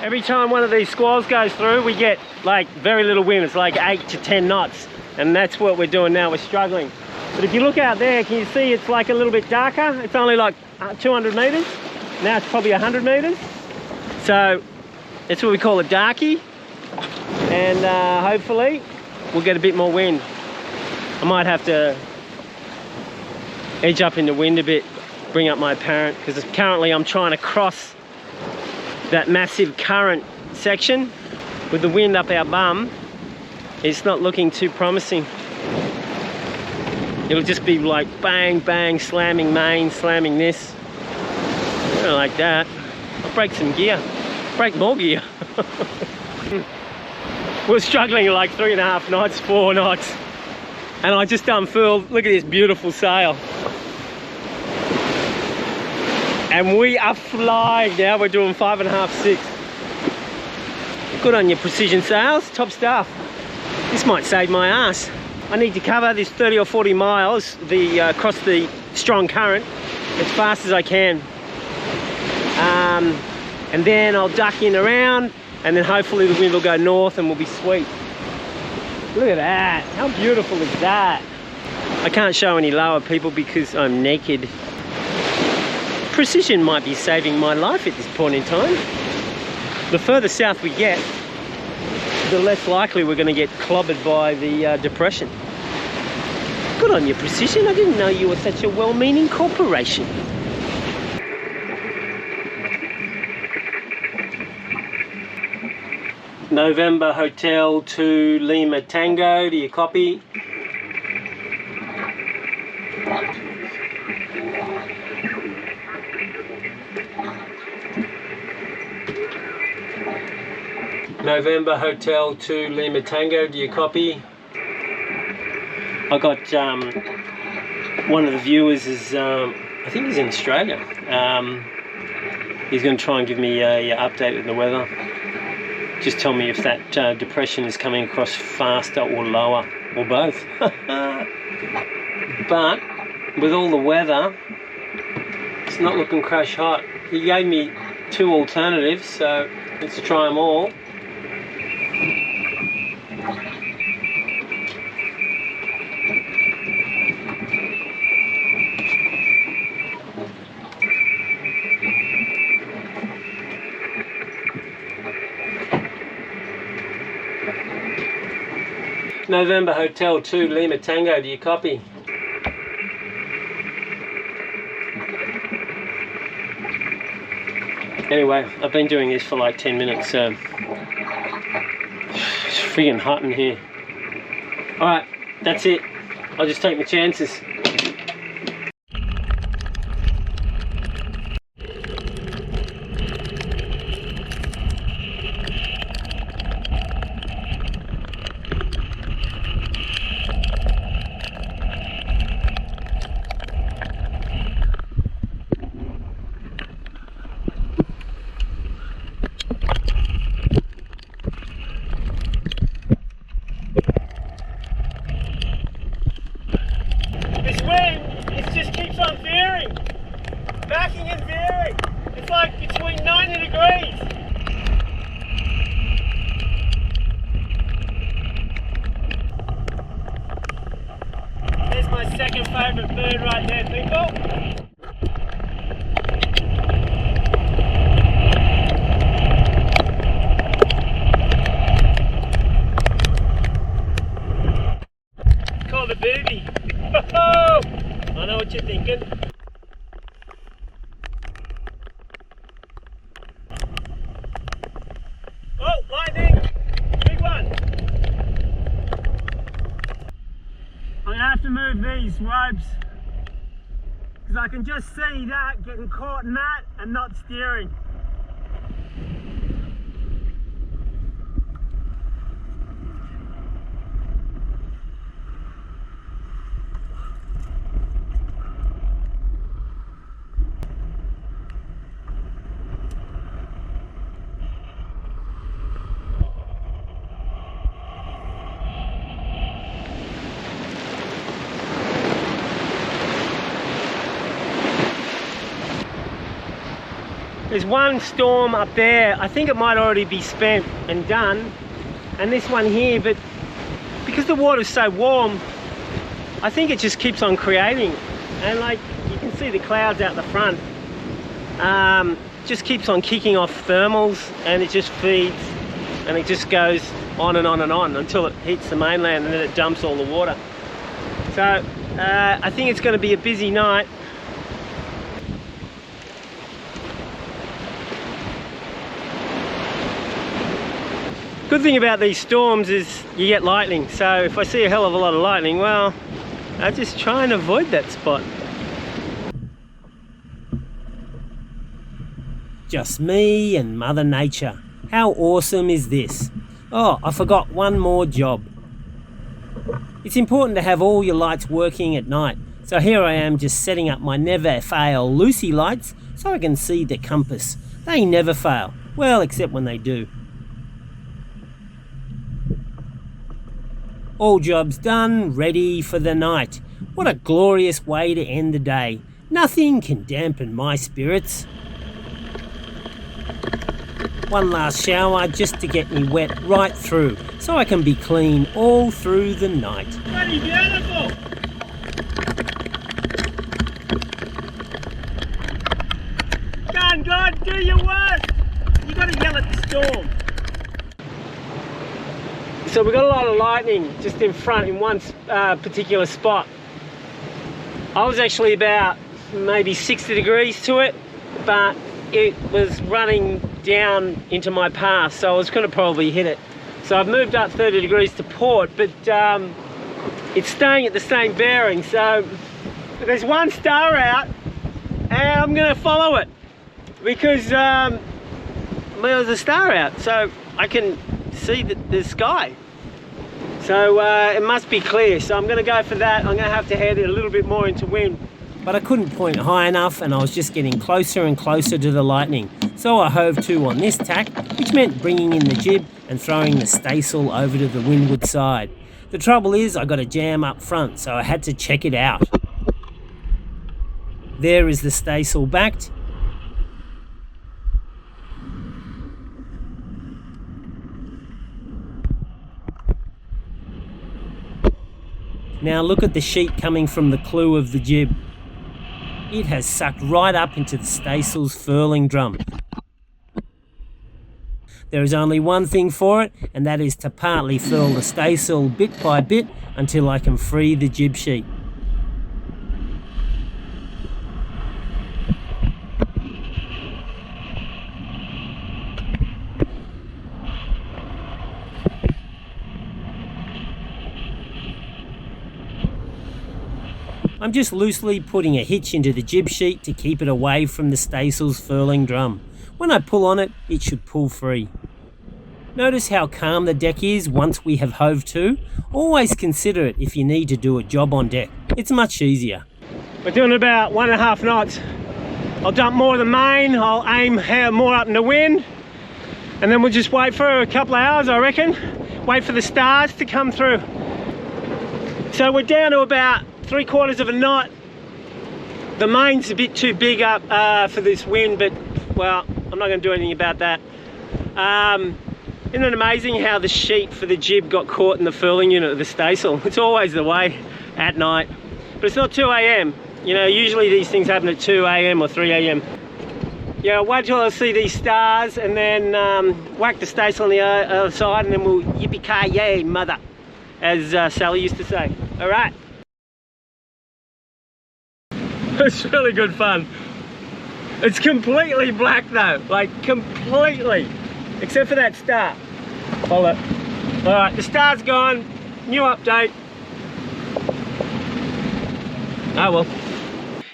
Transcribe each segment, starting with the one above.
Every time one of these squalls goes through, we get like very little wind. It's like 8 to 10 knots. And that's what we're doing now, we're struggling. But if you look out there, can you see it's like a little bit darker? It's only like 200 meters. Now it's probably 100 meters. So that's what we call a darkie. And hopefully we'll get a bit more wind. I might have to edge up in the wind a bit, bring up my apparent, because currently I'm trying to cross that massive current section. With the wind up our bum, it's not looking too promising. It'll just be like bang, bang, slamming main, slamming this. I don't like that. I'll break some gear, break more gear. We're struggling at like 3.5 knots, 4 knots. And I just unfurled, look at this beautiful sail. And we are flying now, we're doing 5.5, 6. Good on your precision sails, top stuff. This might save my ass. I need to cover this 30 or 40 miles across the strong current as fast as I can. And then I'll duck in around, and then hopefully the wind will go north and we'll be sweet. Look at that, how beautiful is that? I can't show any lower, people, because I'm naked. Precision might be saving my life at this point in time. The further south we get, the less likely we're going to get clobbered by the depression. Good on you, Precision. I didn't know you were such a well-meaning corporation. November Hotel to Lima Tango, do you copy? November Hotel to Lima Tango, do you copy? I got one of the viewers is, I think he's in Australia. He's going to try and give me a update of the weather. Just tell me if that depression is coming across faster or lower, or both. But with all the weather, it's not looking crash hot. He gave me 2 alternatives, so let's try them all. November Hotel 2 Lima Tango, do you copy? Anyway, I've been doing this for like 10 minutes, so it's friggin' hot in here. Alright, that's it. I'll just take my chances. This wind, it just keeps on veering, backing and veering. It's like between 90 degrees. There's my second favourite bird right there, people. Called a booby. I know what you're thinking. Oh, lightning! Big one! I'm going to have to move these ropes because I can just see that getting caught in that and not steering. There's one storm up there, I think it might already be spent and done, and this one here, but because the water's so warm, I think it just keeps on creating. And like, you can see the clouds out the front. Just keeps on kicking off thermals, and it just feeds, and it just goes on and on and on until it hits the mainland, and then it dumps all the water. So I think it's going to be a busy night. Good thing about these storms is you get lightning, so if I see a hell of a lot of lightning, well, I just try and avoid that spot. Just me and Mother Nature. How awesome is this? Oh, I forgot one more job. It's important to have all your lights working at night. So here I am just setting up my never fail Lucy lights so I can see the compass. They never fail. Well, except when they do. All jobs done, ready for the night. What a glorious way to end the day. Nothing can dampen my spirits. One last shower just to get me wet right through, so I can be clean all through the night. Bloody beautiful! God, do your worst! You gotta yell at the storm. So we've got a lot of lightning just in front in one particular spot. I was actually about maybe 60 degrees to it, but it was running down into my path, so I was going to probably hit it. So I've moved up 30 degrees to port, but it's staying at the same bearing. So there's one star out, and I'm going to follow it because there's a star out, so I can see the sky. So it must be clear, so I'm going to go for that. I'm going to have to head it a little bit more into Wynn. But I couldn't point high enough, and I was just getting closer and closer to the lightning. So I hove to on this tack, which meant bringing in the jib and throwing the staysail over to the windward side. The trouble is I got a jam up front, so I had to check it out. There is the staysail backed. Now look at the sheet coming from the clew of the jib. It has sucked right up into the staysail's furling drum. There is only one thing for it, and that is to partly furl the staysail bit by bit until I can free the jib sheet. I'm just loosely putting a hitch into the jib sheet to keep it away from the staysail's furling drum. When I pull on it, it should pull free. Notice how calm the deck is once we have hove to. Always consider it if you need to do a job on deck. It's much easier. We're doing about 1.5 knots. I'll dump more of the main, I'll aim more up in the wind, and then we'll just wait for a couple of hours, I reckon. Wait for the stars to come through. So we're down to about 3/4 of a knot. The main's a bit too big up for this wind, but well, I'm not going to do anything about that. Isn't it amazing how the sheet for the jib got caught in the furling unit of the staysail? It's always the way at night, but it's not 2 AM. You know, usually these things happen at 2 AM or 3 AM. Yeah, wait till I see these stars, and then whack the staysail on the other side, and then we'll yippee-ki-yay, mother, as Sally used to say. All right. It's really good fun. It's completely black though, like completely, except for that star. Hold it. All right, the star's gone. New update. Oh well.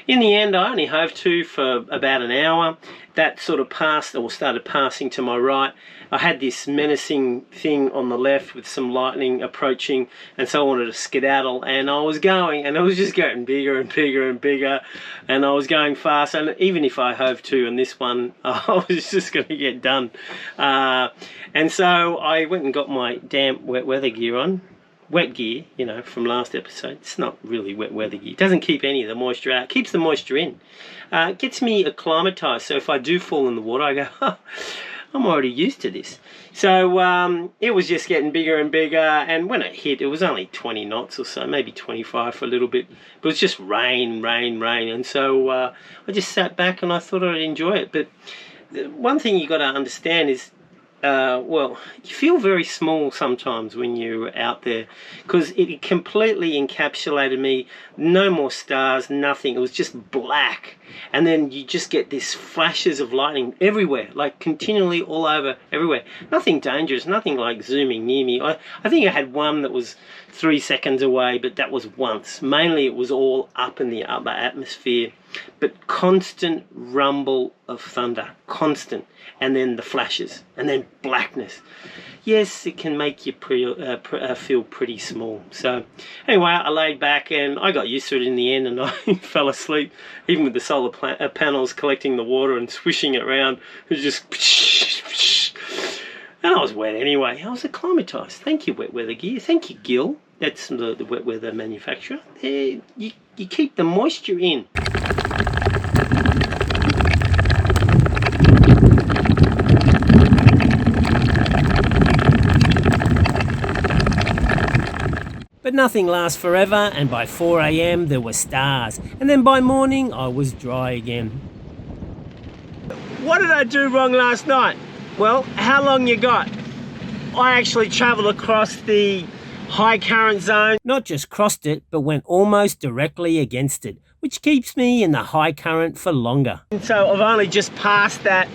In the end, I only hove to for about an hour. That sort of passed, or started passing to my right. I had this menacing thing on the left with some lightning approaching, and so I wanted to skedaddle, and I was going, and it was just getting bigger and bigger and bigger, and I was going fast, and even if I hove to on this one, I was just going to get done. And so I went and got my damp wet weather gear on, wet gear, you know, from last episode. It's not really wet weather gear. It doesn't keep any of the moisture out. It keeps the moisture in. It gets me acclimatized. So if I do fall in the water, I go, oh, I'm already used to this. So it was just getting bigger and bigger, and when it hit, it was only 20 knots or so, maybe 25 for a little bit. But it was just rain, and so I just sat back and I thought I'd enjoy it. But one thing you got to understand is, well, you feel very small sometimes when you're out there, because it completely encapsulated me. No more stars, nothing. It was just black, and then you just get these flashes of lightning everywhere, like continually all over everywhere. Nothing dangerous, nothing like zooming near me. I think I had one that was 3 seconds away, but that was once. Mainly it was all up in the upper atmosphere, but constant rumble of thunder, constant, and then the flashes, and then blackness. Yes, it can make you feel pretty small. So anyway, I laid back and I got used to it in the end, and I fell asleep, even with the solar panels collecting the water and swishing it around. It was just, and I was wet anyway. I was acclimatized. Thank you, Wet Weather Gear. Thank you, Gill. That's the wet weather manufacturer. You keep the moisture in. But nothing lasts forever, and by 4 AM there were stars, and then by morning I was dry again. What did I do wrong last night? Well, how long you got? I actually travelled across the high current zone. Not just crossed it, but went almost directly against it, which keeps me in the high current for longer. So I've only just passed that,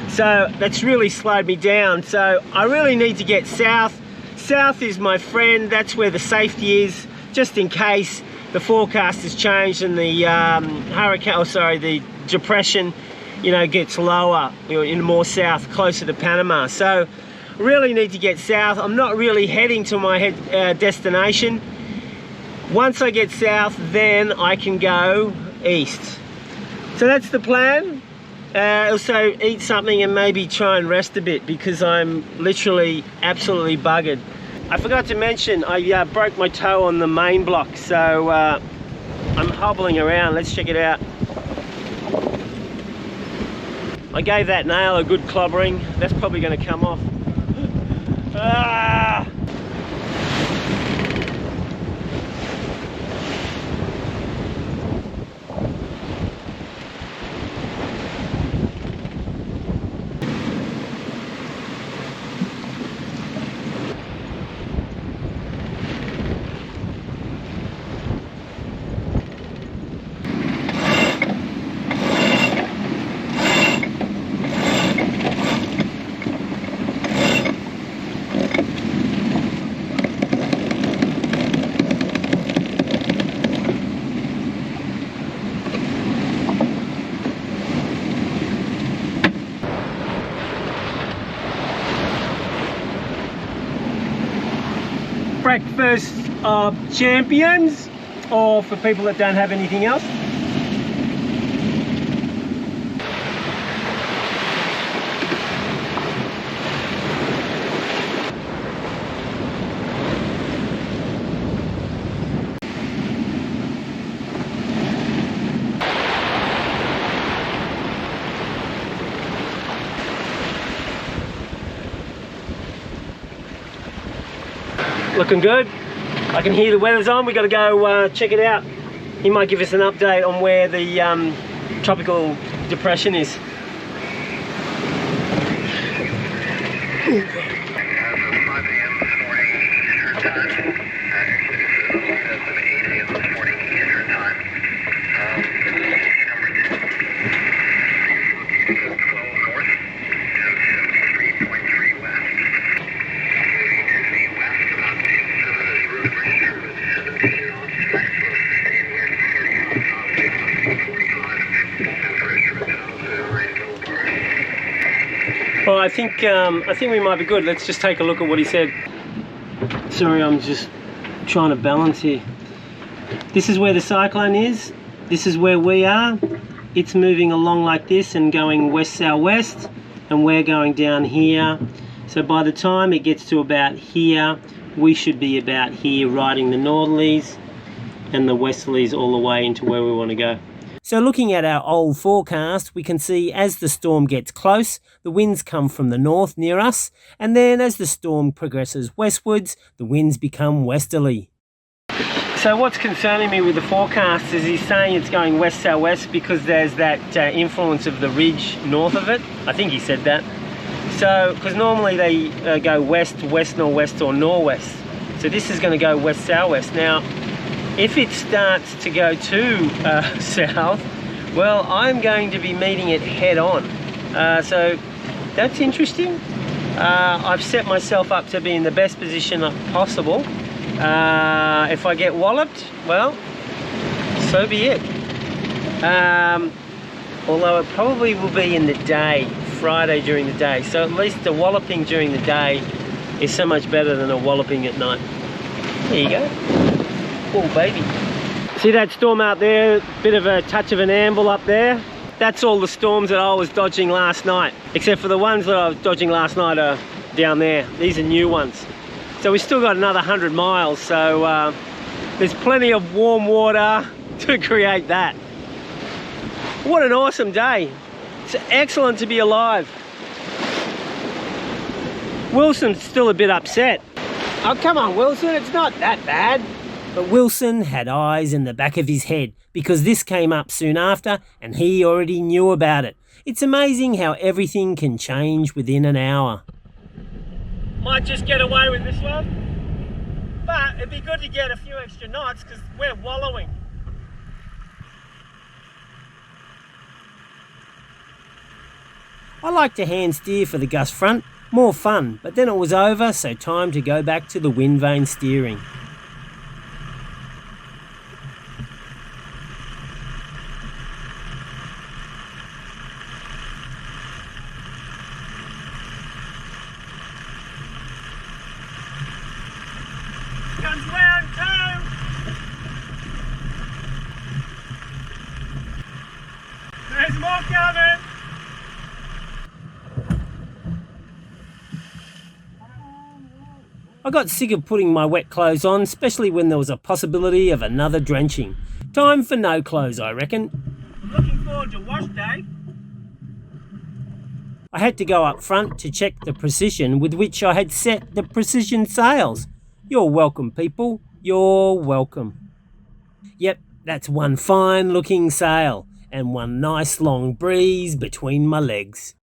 so that's really slowed me down. So I really need to get south. South is my friend. That's where the safety is, just in case the forecast has changed and the the depression, you know, gets lower, you know, in more south, closer to Panama. So really need to get south. I'm not really heading to my destination. Once I get south, then I can go east. So that's the plan. Also eat something and maybe try and rest a bit, because I'm literally absolutely buggered. I forgot to mention, I broke my toe on the main block, so I'm hobbling around. Let's check it out. I gave that nail a good clobbering. That's probably going to come off. Ah! Breakfast of champions, or for people that don't have anything else. Looking good. I can hear the weather's on. We got to go check it out. He might give us an update on where the tropical depression is. Well, I think we might be good. Let's just take a look at what he said. Sorry, I'm just trying to balance here. This is where the cyclone is. This is where we are. It's moving along like this and going west-southwest, and we're going down here. So by the time it gets to about here, we should be about here riding the northerlies and the westerlies all the way into where we want to go. So looking at our old forecast, we can see as the storm gets close, the winds come from the north near us, and then as the storm progresses westwards, the winds become westerly. So what's concerning me with the forecast is he's saying it's going west-southwest because there's that influence of the ridge north of it. I think he said that. So, because normally they go west, west-northwest or northwest. So this is going to go west-southwest. Now, if it starts to go to south, well, I'm going to be meeting it head on. So that's interesting. I've set myself up to be in the best position possible. If I get walloped, well, so be it. Although it probably will be in the day, Friday during the day. So at least the walloping during the day is so much better than a walloping at night. There you go. Oh baby. See that storm out there? Bit of a touch of an amble up there. That's all the storms that I was dodging last night. Except for the ones that I was dodging last night are down there. These are new ones. So we've still got another 100 miles. So there's plenty of warm water to create that. What an awesome day. It's excellent to be alive. Wilson's still a bit upset. Oh, come on, Wilson, it's not that bad. But Wilson had eyes in the back of his head because this came up soon after and he already knew about it. It's amazing how everything can change within an hour. Might just get away with this one, but it'd be good to get a few extra knots because we're wallowing. I like to hand steer for the gust front, more fun, but then it was over, so time to go back to the Windvane steering. Comes round two. There's more coming. I got sick of putting my wet clothes on, especially when there was a possibility of another drenching. Time for no clothes, I reckon. I'm looking forward to wash day. I had to go up front to check the precision with which I had set the precision sails. You're welcome, people. You're welcome. Yep, that's one fine looking sail and one nice long breeze between my legs.